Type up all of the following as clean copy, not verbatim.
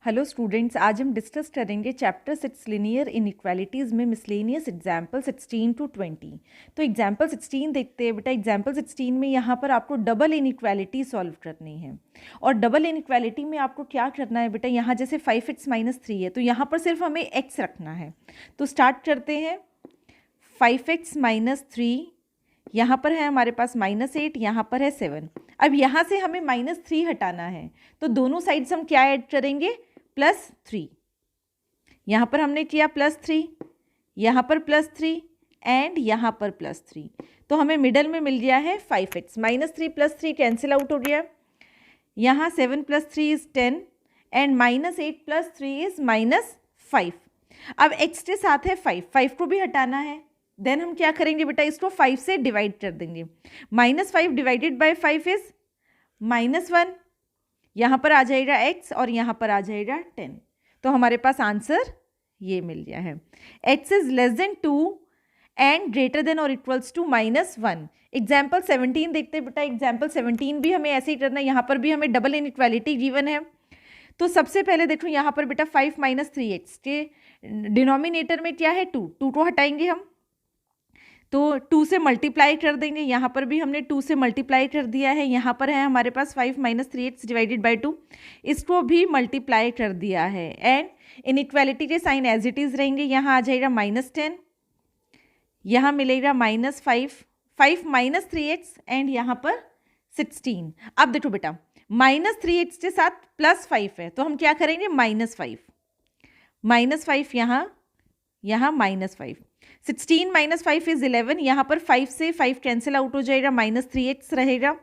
Hello students, आज हम discuss करेंगे चैप्टर 6 लिनियर इनइक्वालिटीज़ में मिसलेनियस एग्जाम्पल 16 to 20। तो एग्जाम्पल 16 देखते हैं बेटा। एग्जाम्पल 16 में यहाँ पर आपको डबल इनइक्वालिटी सॉल्व करनी है। और डबल इनइक्वालिटी में आपको क्या करना है बेटा, यहाँ जैसे 5x-3 है तो यहाँ पर सिर्फ हमें x रखना है। तो स्टार्ट करते हैं। 5x-3, यहाँ पर है हमारे पास -8, यहाँ पर है 7। अब यहाँ से हमें -3 हटाना है तो दोनों साइड्स हम क्या ऐड करेंगे, +3। यहाँ पर हमने किया +3, यहाँ पर +3 एंड यहाँ पर +3। तो हमें मिडल में मिल गया है 5x। -3 +3 कैंसिल आउट हो गया। यहाँ 7 + 3 इज 10 एंड -8 + 3 इज -5। अब x के साथ है 5 को भी हटाना है। देन हम क्या करेंगे बेटा, इसको 5 से डिवाइड कर देंगे। -5 डिवाइडेड बाय 5 इज -1। यहाँ पर आ जाएगा x और यहाँ पर आ जाएगा 10। तो हमारे पास आंसर ये मिल गया है। x is less then 2 and greater than और इक्वल्स टू -1। एग्जाम्पल 17 देखते हैं बेटा। एग्जाम्पल 17 भी हमें ऐसे ही करना है। यहाँ पर भी हमें डबल इनइक्वालिटी गिवन है। तो सबसे पहले देखो यहाँ पर बेटा 5 - 3x के डिनोमिनेटर में क्या है 2 को हटाएंगे हम, तो 2 से मल्टीप्लाई कर देंगे। यहाँ पर भी हमने 2 से मल्टीप्लाई कर दिया है। यहाँ पर है हमारे पास 5 - 3x डिवाइडेड बाई 2, इसको भी मल्टीप्लाई कर दिया है। एंड इनइक्वालिटी के साइन एज इट इज़ रहेंगे। यहाँ आ जाएगा -10, यहाँ मिलेगा -5, 5 - 3x एंड यहाँ पर 16। अब देखो बेटा, -3x के साथ +5 है तो हम क्या करेंगे, -5 यहाँ -5। 16 - 5 इज 11। यहाँ पर 5 से 5 कैंसिल आउट हो जाएगा, -3x रहेगा।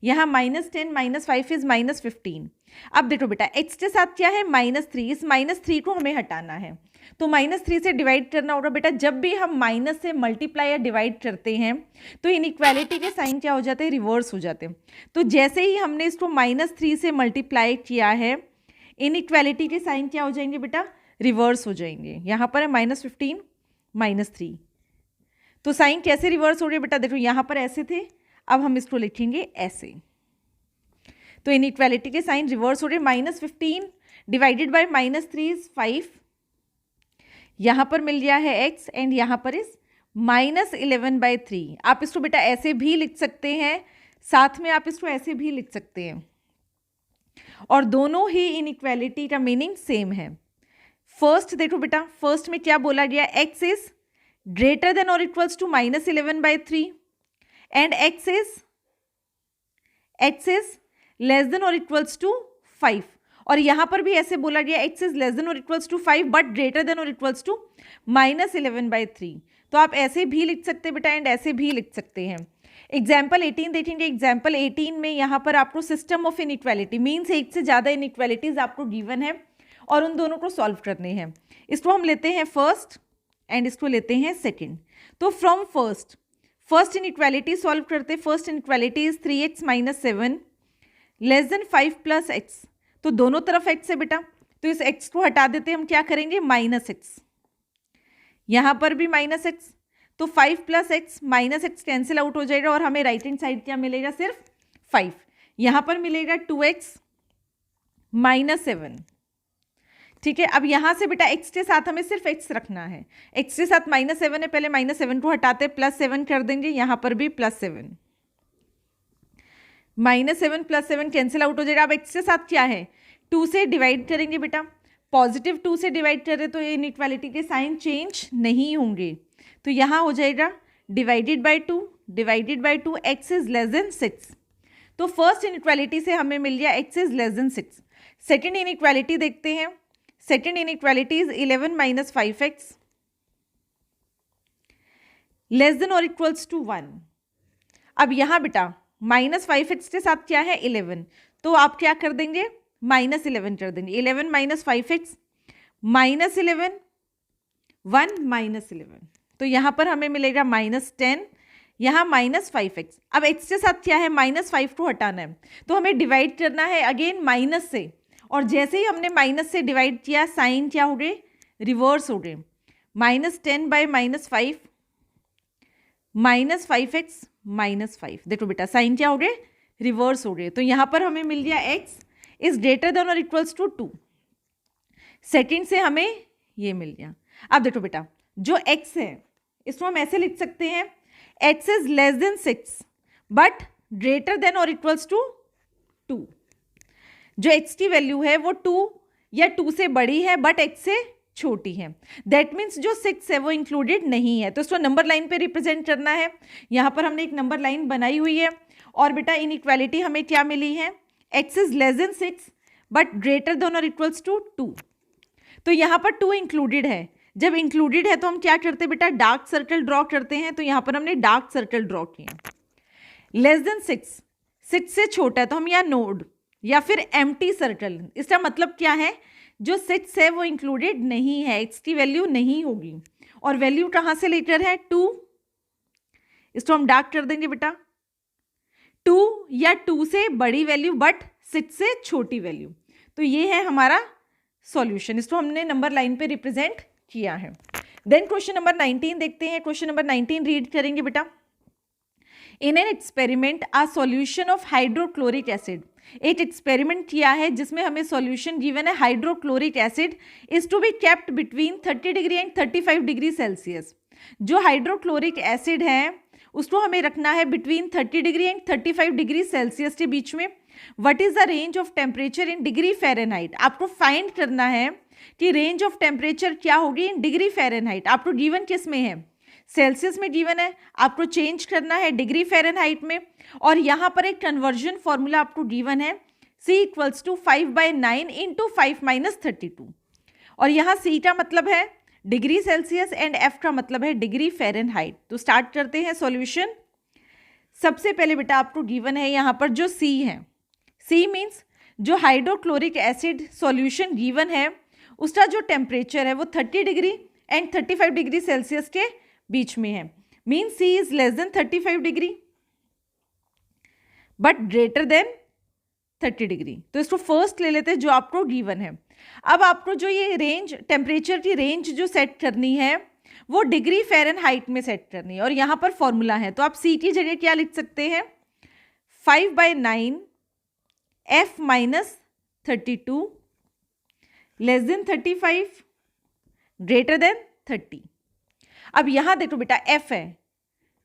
यहाँ -10 - 5 इज -15। अब देखो बेटा, x के साथ क्या है, -3। इस -3 को हमें हटाना है तो -3 से डिवाइड करना होगा बेटा। जब भी हम माइनस से मल्टीप्लाई या डिवाइड करते हैं तो इनइक्वालिटी के साइन क्या हो जाते हैं, रिवर्स हो जाते हैं। तो जैसे ही हमने इसको -3 से मल्टीप्लाई किया है, इनइक्वालिटी के साइन क्या हो जाएंगे बेटा, रिवर्स हो जाएंगे। यहाँ पर है -15 -3, तो साइन कैसे रिवर्स हो रहे बेटा, देखो यहाँ पर ऐसे थे, अब हम इसको लिखेंगे ऐसे। तो इनइक्वालिटी के साइन रिवर्स हो रहे। -15 डिवाइडेड बाय -3 इज 5। यहाँ पर मिल गया है x एंड यहाँ पर इज -11/3। आप इसको बेटा ऐसे भी लिख सकते हैं, साथ में आप इसको ऐसे भी लिख सकते हैं, और दोनों ही इनइक्वालिटी का मीनिंग सेम है। फर्स्ट देखो बेटा, फर्स्ट में क्या बोला गया, x इज ग्रेटर देन और equals to -11/3 and x is less than और इक्वल्स टू 5। और यहाँ पर भी ऐसे बोला गया, x इज लेस देन और equals to 5 but greater than और इक्वल्स टू -11/3। तो आप ऐसे भी लिख सकते हैं बेटा एंड ऐसे भी लिख सकते हैं। एग्जाम्पल 18 देखेंगे। एग्जाम्पल 18 में यहाँ पर आपको सिस्टम ऑफ इनइक्वालिटी मीन्स एक से ज़्यादा इनइक्वालिटीज आपको गिवन है और उन दोनों को सॉल्व करने हैं। इसको हम लेते हैं फर्स्ट एंड इसको लेते हैं सेकंड। तो फ्रॉम फर्स्ट इनइक्वालिटी सॉल्व करते। First inequality is 3x - 7 less than 5 + x। तो दोनों तरफ x है बेटा, तो इस x को हटा देते हम, क्या करेंगे, -x। यहाँ पर भी -x, तो 5 + x -x कैंसिल आउट हो जाएगा और हमें राइट हैंड साइड क्या मिलेगा, सिर्फ 5। यहाँ पर मिलेगा 2x - 7। ठीक है। अब यहाँ से बेटा x के साथ हमें सिर्फ x रखना है। x के साथ -7 है, पहले -7 को हटाते +7 कर देंगे। यहाँ पर भी +7, -7 + 7 कैंसिल आउट हो जाएगा। अब x के साथ क्या है, 2 से डिवाइड करेंगे बेटा। +2 से डिवाइड करें तो ये इनइक्वालिटी के साइन चेंज नहीं होंगे। तो यहाँ हो जाएगा divided by 2 x is less then 6। तो फर्स्ट इनइक्वालिटी से हमें मिल गया x is less then 6। Second inequality देखते हैं। Second inequality is 11 - 5x less than और इक्वल्स टू 1। अब यहाँ बेटा -5x के साथ क्या है, 11, तो आप क्या कर देंगे, -11 कर देंगे। 11 - 5x -11 1 -11, तो यहाँ पर हमें मिलेगा -10, यहाँ -5x। अब x के साथ क्या है, -5 को हटाना है तो हमें डिवाइड करना है अगेन माइनस से, और जैसे ही हमने माइनस से डिवाइड किया साइन क्या हो गए, रिवर्स हो गए। -10/-5 -5x -5। देखो बेटा साइन क्या हो गए, रिवर्स हो गए। तो यहाँ पर हमें मिल गया x इज ग्रेटर देन और इक्वल्स टू 2। सेकेंड से हमें ये मिल गया। अब देखो बेटा, जो x है इसको हम ऐसे लिख सकते हैं, x is less then 6 but greater than और इक्वल्स टू 2। जो x की वैल्यू है वो 2 या 2 से बड़ी है बट x से छोटी है। दैट मीन्स जो 6 है वो इंक्लूडेड नहीं है, तो इसको नंबर लाइन पे रिप्रेजेंट करना है। यहाँ पर हमने एक नंबर लाइन बनाई हुई है और बेटा इनइक्वालिटी हमें क्या मिली है, x is less then 6 but greater than और इक्वल्स टू 2। तो यहाँ पर 2 इंक्लूडेड है। जब इंक्लूडेड है तो हम क्या करते हैं बेटा, डार्क सर्कल ड्रॉ करते हैं। तो यहाँ पर हमने डार्क सर्कल ड्रॉ किया। लेस देन 6 से छोटा है तो हम यहाँ नोड या फिर एम्प्टी सर्कल। इसका मतलब क्या है, जो 6 है वो इंक्लूडेड नहीं है, x की वैल्यू नहीं होगी। और वैल्यू कहाँ से लेकर है, 2। इसको हम डार्क कर देंगे बेटा, 2 या 2 से बड़ी वैल्यू बट 6 से छोटी वैल्यू। तो ये है हमारा सॉल्यूशन, इसको हमने नंबर लाइन पे रिप्रेजेंट किया है। देन क्वेश्चन नंबर 19 देखते हैं। क्वेश्चन नंबर 19 रीड करेंगे बेटा। In an experiment a solution of hydrochloric acid. एक एक्सपेरिमेंट किया है जिसमें हमें सॉल्यूशन गिवन है hydrochloric acid is to be kept between 30 degree and 35 degree Celsius. जो हाइड्रोक्लोरिक एसिड है उसको हमें रखना है between 30 degree and 35 degree Celsius के बीच में। What is the range of temperature in degree Fahrenheit. आपको फाइंड करना है कि रेंज ऑफ टेम्परेचर क्या होगी इन डिग्री फ़ारेनहाइट। आपको गिवन किस में है, सेल्सियस में गिवन है, आपको चेंज करना है डिग्री फ़ारेनहाइट में। और यहाँ पर एक कन्वर्जन फॉर्मूला आपको गिवन है, C इक्वल्स टू 5/9 इंटू 5-32। और यहाँ C का मतलब है डिग्री सेल्सियस एंड F का मतलब है डिग्री फ़ारेनहाइट। तो स्टार्ट करते हैं सॉल्यूशन। सबसे पहले बेटा आपको गिवन है यहाँ पर जो C है, C मीन्स जो हाइड्रोक्लोरिक एसिड सॉल्यूशन गिवन है उसका जो टेम्परेचर है वो 30 डिग्री एंड 35 डिग्री सेल्सियस के बीच में है। Mean C is less then 35 degree but greater then 30 degree. तो इसको फर्स्ट ले लेते हैं जो आपको गिवन है। अब आपको जो ये रेंज, टेम्परेचर की रेंज जो सेट करनी है वो डिग्री फ़ारेनहाइट में सेट करनी है। और यहाँ पर फॉर्मूला है, तो आप C की जगह क्या लिख सकते हैं, 5/9 F-32 less than 35 greater than 30। अब यहाँ देखो बेटा F है,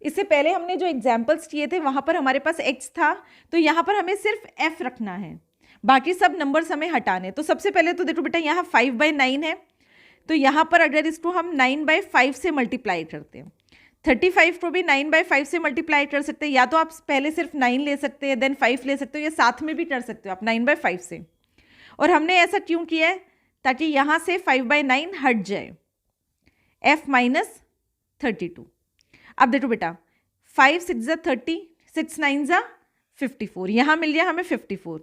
इससे पहले हमने जो एग्जाम्पल्स किए थे वहाँ पर हमारे पास x था, तो यहाँ पर हमें सिर्फ f रखना है, बाकी सब नंबर्स हमें हटाने। तो सबसे पहले तो देखो बेटा यहाँ 5/9 है, तो यहाँ पर अगर इसको हम 9/5 से मल्टीप्लाई करते हैं, 35 को भी 9/5 से मल्टीप्लाई कर सकते हैं, या तो आप पहले सिर्फ 9 ले सकते हैं देन 5 ले सकते हो, या साथ में भी कर सकते हो आप 9/5 से। और हमने ऐसा क्यों किया है, ताकि यहाँ से 5/9 हट जाए, F-32। अब देखो बेटा 5 6 ज़ा 30, 6 9 ज़ा 54, यहाँ मिल गया हमें 54,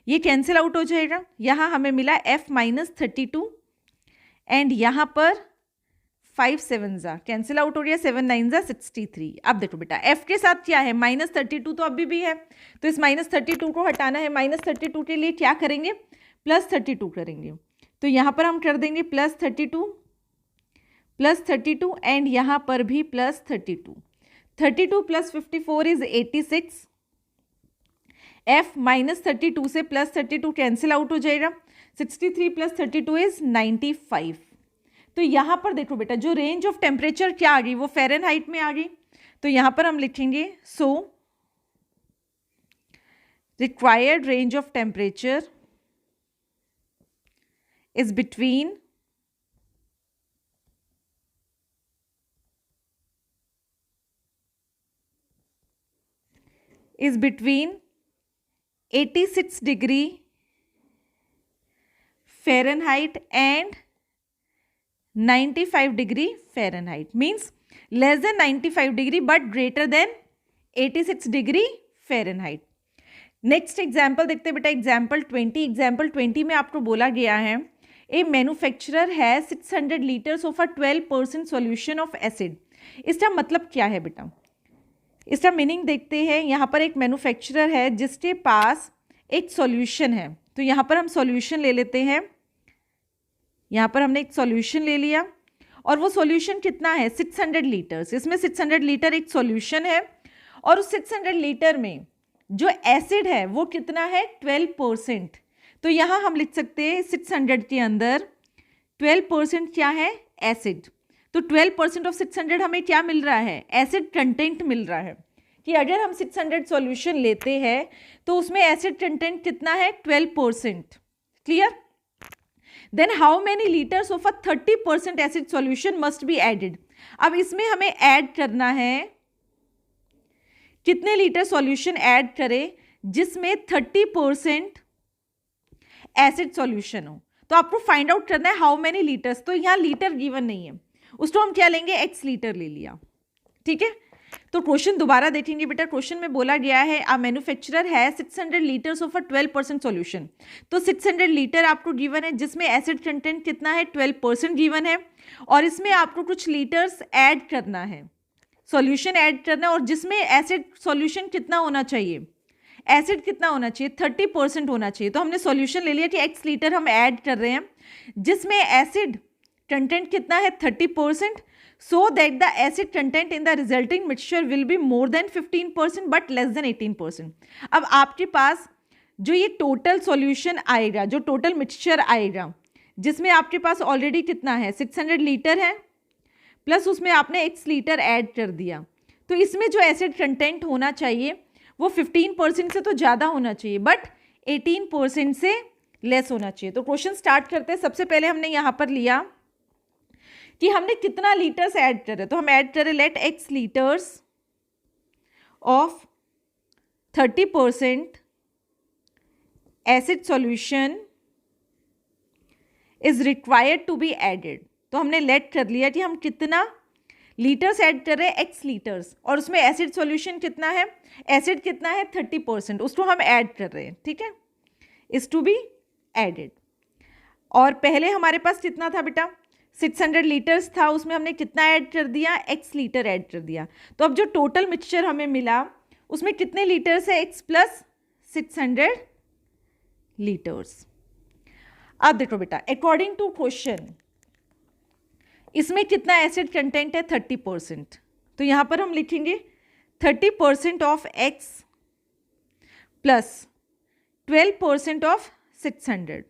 ये कैंसिल आउट हो जाएगा। यहाँ हमें मिला F-32 एंड यहाँ पर 5 7 ज़ा कैंसिल आउट हो गया, 7 9 ज़ा 63। अब देखो बेटा F के साथ क्या है, -32 तो अभी भी है, तो इस -32 को हटाना है। -32 के लिए क्या करेंगे, +32 करेंगे। तो यहाँ पर हम कर देंगे +32 एंड यहाँ पर भी +32। 32 + 54 इज 86। F-32 से +32 कैंसिल आउट हो जाएगा, 63 + 32 इज 95। तो यहाँ पर देखो बेटा जो रेंज ऑफ टेम्परेचर क्या आ गई, वो फ़ारेनहाइट में आ गई। तो यहाँ पर हम लिखेंगे so required range of temperature is between 86 degree Fahrenheit and 95 degree Fahrenheit, means less than 95 degree but greater than 86 degree Fahrenheit। Next example देखते हैं बेटा, एग्जाम्पल 20। एग्जाम्पल 20 में आपको बोला गया है ए मैन्युफैक्चरर है 600 litres of a 12% solution of acid. इसका मतलब क्या है बेटा, इसका मीनिंग देखते हैं। यहाँ पर एक मैन्युफैक्चरर है जिसके पास एक सॉल्यूशन है, तो यहाँ पर हम सॉल्यूशन ले लेते हैं। यहाँ पर हमने एक सॉल्यूशन ले लिया और वो सॉल्यूशन कितना है, 600 लीटर्स। इसमें 600 लीटर एक सॉल्यूशन है और उस 600 लीटर में जो एसिड है वो कितना है, 12%। तो यहाँ हम लिख सकते हैं 600 के अंदर 12% क्या है, एसिड। तो 12% ऑफ 600 हमें क्या मिल रहा है, एसिड कंटेंट मिल रहा है, कि अगर हम 600 सॉल्यूशन लेते हैं तो उसमें एसिड कंटेंट कितना है, 12%। Clear? Then how many litres of a 30% acid solution must be added. अब इसमें हमें ऐड करना है, कितने लीटर सॉल्यूशन ऐड करें जिसमें 30% एसिड सॉल्यूशन हो। तो आपको फाइंड आउट करना है हाउ मेनी लीटर्स। तो यहाँ लीटर गिवन नहीं है, उसको हम क्या लेंगे, x लीटर ले लिया। ठीक है, तो क्वेश्चन दोबारा देखेंगे बेटा। क्वेश्चन में बोला गया है अ मैन्युफैक्चरर है 600 लीटर्स ऑफ अ 12% सॉल्यूशन। तो 600 लीटर आपको गिवन है जिसमें एसिड कंटेंट कितना है, 12% गिवन है, और इसमें आपको कुछ लीटर्स ऐड करना है, सॉल्यूशन ऐड करना है, और जिसमें एसिड सॉल्यूशन कितना होना चाहिए, एसिड कितना होना चाहिए, 30% होना चाहिए। तो हमने सॉल्यूशन ले लिया कि x लीटर हम ऐड कर रहे हैं जिसमें एसिड कंटेंट कितना है, 30%, so that the acid content in the resulting mixture will be more than 15% but less than 18%। अब आपके पास जो ये टोटल सॉल्यूशन आएगा, जो टोटल मिक्सचर आएगा, जिसमें आपके पास ऑलरेडी कितना है, 600 लीटर है, प्लस उसमें आपने x लीटर ऐड कर दिया, तो इसमें जो एसिड कंटेंट होना चाहिए वो 15% से तो ज़्यादा होना चाहिए, बट 18% से लेस होना चाहिए। तो क्वेश्चन स्टार्ट करते हैं। सबसे पहले हमने यहाँ पर लिया कि हमने कितना लीटर्स ऐड करे, तो हम ऐड करें let x litres of 30% acid solution is required to be added. तो हमने लेट कर लिया कि हम कितना लीटर्स ऐड कर रहे हैं, x लीटर्स, और उसमें एसिड सॉल्यूशन कितना है, एसिड कितना है, 30%, उसको हम ऐड कर रहे हैं। ठीक है, इज टू बी एडेड। और पहले हमारे पास कितना था बेटा, 600 लीटर्स था, उसमें हमने कितना ऐड कर दिया, x लीटर ऐड कर दिया। तो अब जो टोटल मिक्सचर हमें मिला उसमें कितने लीटर्स है, x प्लस 600 लीटर्स। अब देखो बेटा, अकॉर्डिंग टू क्वेश्चन इसमें कितना एसिड कंटेंट है, 30%। तो यहाँ पर हम लिखेंगे 30% of x plus 12% of 600।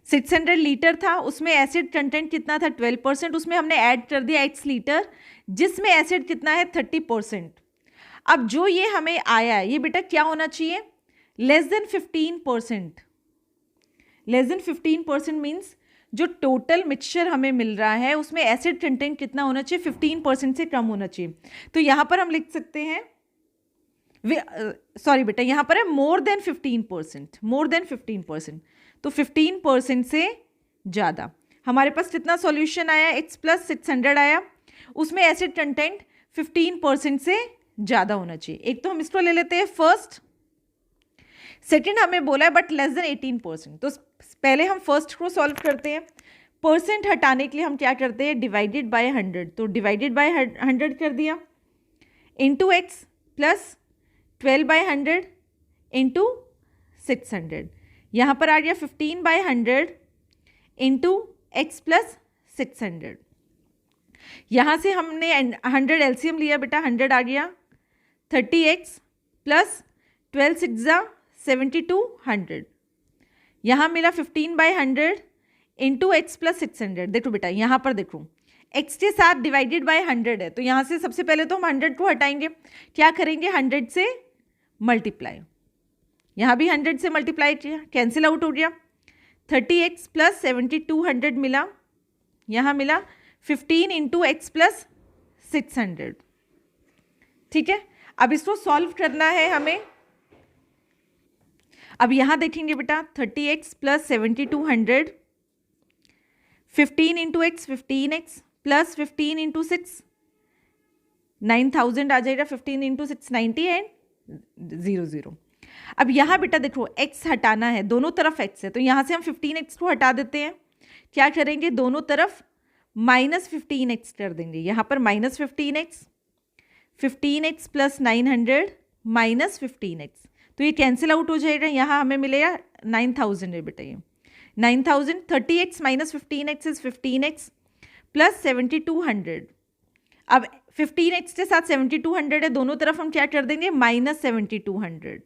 600 litre था, उसमें एसिड कंटेंट कितना था, 12%, उसमें हमने ऐड कर दिया x लीटर जिसमें एसिड कितना है, 30%। अब जो ये हमें आया है ये बेटा क्या होना चाहिए, less than 15%। Less than 15% means जो टोटल मिक्सचर हमें मिल रहा है उसमें एसिड कंटेंट कितना होना चाहिए, 15% से कम होना चाहिए। तो यहाँ पर हम लिख सकते हैं, सॉरी बेटा, यहाँ पर है मोर देन 15%, मोर देन 15%। तो 15% से ज़्यादा। हमारे पास कितना सॉल्यूशन आया, x प्लस 600 आया, उसमें एसिड कंटेंट 15% से ज़्यादा होना चाहिए। एक तो हम इसको ले लेते हैं फर्स्ट, सेकेंड हमें बोला है बट लेस देन 18%। तो पहले हम फर्स्ट को सॉल्व करते हैं। परसेंट हटाने के लिए हम क्या करते हैं, डिवाइडेड बाय 100। तो डिवाइडेड बाय 100 कर दिया, इंटू एक्स प्लस 12/100 इंटू 600। यहाँ पर आ गया 15/100 इंटू एक्स प्लस 600। यहाँ से हमने 100 एलसीएम लिया बेटा, 100 आ गया, 30x प्लस 12 6 72 100। यहाँ मिला 15/100 इंटू एक्स प्लस 600। देखो बेटा यहाँ पर देखो x के साथ डिवाइडेड बाय 100 है, तो यहाँ से सबसे पहले तो हम 100 को हटाएंगे, क्या करेंगे 100 से मल्टीप्लाई, यहाँ भी 100 से मल्टीप्लाई किया, कैंसिल आउट हो गया। 30x प्लस 7200 मिला, यहाँ मिला 15 इंटू एक्स प्लस 600। ठीक है, अब इसको सॉल्व करना है हमें। अब यहाँ देखेंगे बेटा 30x plus 7200, 15 into x 15x plus 15 into 6 9000 आ जाएगा, 15 इंटू 6 90 एंड 00। अब यहाँ बेटा देखो x हटाना है, दोनों तरफ x है, तो यहाँ से हम 15x को हटा देते हैं। क्या करेंगे, दोनों तरफ -15x कर देंगे, यहाँ पर -15x, 15x plus 900 minus 15x, तो ये कैंसिल आउट हो जाएगा। यहाँ हमें मिलेगा 9000 है बेटा, ये 9000। 30x minus 15x is 15x plus 7200। अब 15x के साथ 7200 है, दोनों तरफ हम क्या कर देंगे -7200,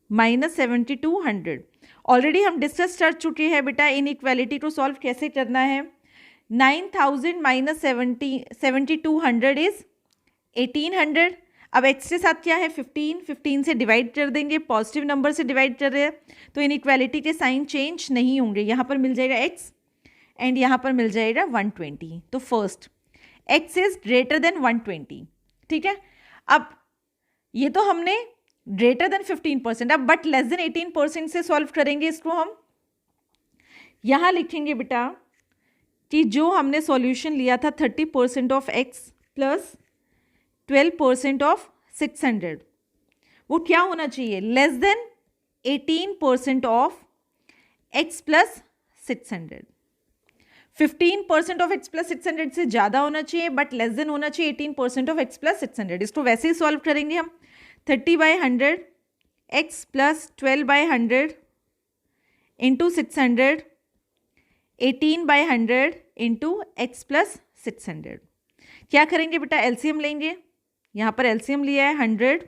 -7200, ऑलरेडी हम डिस्कस कर चुके हैं बेटा इनइक्वालिटी को सॉल्व कैसे करना है। 9000 माइनस 7200 इज 1800। अब x के साथ क्या है 15 से डिवाइड कर देंगे, पॉजिटिव नंबर से डिवाइड कर रहे हैं तो इनइक्वालिटी के साइन चेंज नहीं होंगे। यहाँ पर मिल जाएगा x एंड यहाँ पर मिल जाएगा 120। तो first x is greater then 120, ठीक है। अब ये तो हमने ग्रेटर देन 15%, अब बट लेस देन 18% से सॉल्व करेंगे इसको हम। यहाँ लिखेंगे बेटा कि जो हमने सॉल्यूशन लिया था 30% ऑफ x प्लस 12% ऑफ 600, वो क्या होना चाहिए, less than 18% of x plus 600। 15% of x plus 600 से ज़्यादा होना चाहिए बट लेस देन होना चाहिए 18% ऑफ x प्लस 600। इसको वैसे ही सॉल्व करेंगे हम। 30/100 x plus 12/100 into 600 18/100 into x plus 600। क्या करेंगे बेटा, एलसीएम लेंगे। यहाँ पर एलसीएम लिया है 100,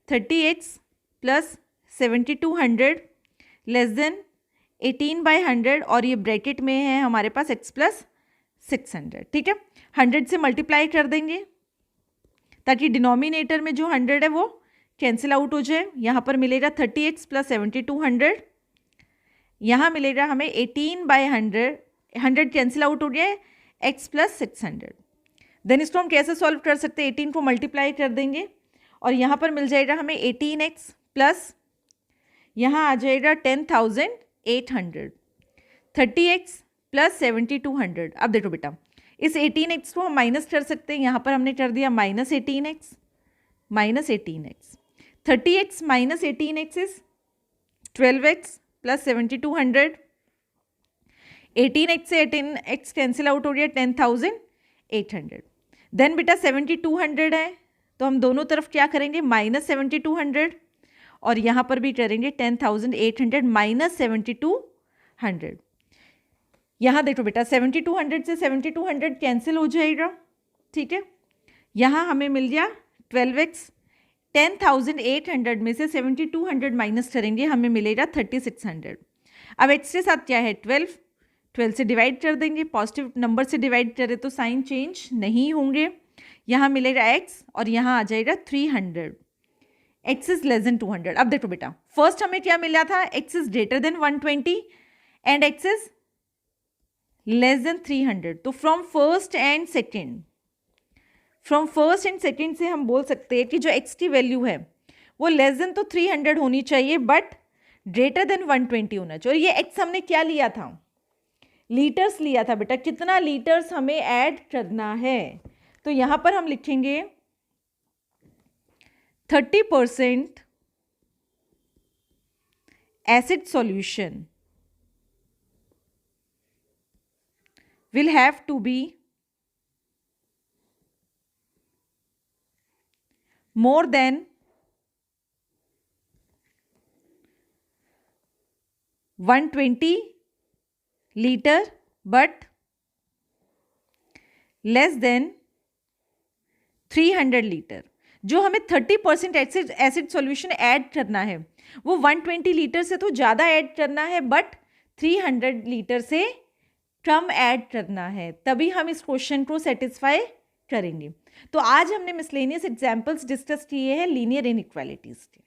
30x प्लस 7200 लेस देन 18/100 और ये ब्रैकेट में है हमारे पास x प्लस 600, ठीक है। 100 से मल्टीप्लाई कर देंगे ताकि डिनोमिनेटर में जो 100 है वो कैंसिल आउट हो जाए। यहाँ पर मिलेगा 30x प्लस 7200, यहाँ मिलेगा हमें 18/100, 100 कैंसिल आउट हो गया है, x प्लस 600। देन इसको हम कैसे सॉल्व कर सकते हैं, 18 को मल्टीप्लाई कर देंगे और यहाँ पर मिल जाएगा हमें 18x प्लस यहाँ आ जाएगा 10,800, 30x प्लस 7200। अब देखो बेटा इस 18x को हम माइनस कर सकते हैं, यहाँ पर हमने कर दिया minus 18x, 30x minus 18x is 12x plus 7200, 18x से 18x कैंसिल आउट हो गया 10,800। देन बेटा 7200 है तो हम दोनों तरफ क्या करेंगे, माइनस 7200 और यहाँ पर भी करेंगे 10,800 माइनस 7200। यहाँ देखो बेटा 7200 से 7200 कैंसिल हो जाएगा, ठीक है। यहाँ हमें मिल गया 12x, 10,800 में से 7200 माइनस करेंगे हमें मिलेगा 3600। अब x के साथ क्या है 12 से डिवाइड कर देंगे, पॉजिटिव नंबर से डिवाइड करें तो साइन चेंज नहीं होंगे। यहाँ मिलेगा x और यहाँ आ जाएगा 300, x इज लेस देन 200। अब देखो बेटा फर्स्ट हमें क्या मिला था, x is greater then 120 and x is less then 300। तो फ्रॉम फर्स्ट एंड सेकेंड से हम बोल सकते हैं कि जो x की वैल्यू है वो लेस देन तो 300 होनी चाहिए बट ग्रेटर देन 120 होना चाहिए। और ये x हमने क्या लिया था, लीटर्स लिया था बेटा, कितना लीटर्स हमें ऐड करना है। तो यहाँ पर हम लिखेंगे 30% acid solution will have to be more than 120 liter but less than 300 litre. जो हमें 30% एसिड सॉल्यूशन ऐड करना है वो 120 लीटर से तो ज़्यादा ऐड करना है बट 300 लीटर से कम ऐड करना है, तभी हम इस क्वेश्चन को सेटिस्फाई करेंगे। तो आज हमने मिसलेनियस एग्जाम्पल्स डिस्कस किए हैं लीनियर इनइक्वालिटीज़ के।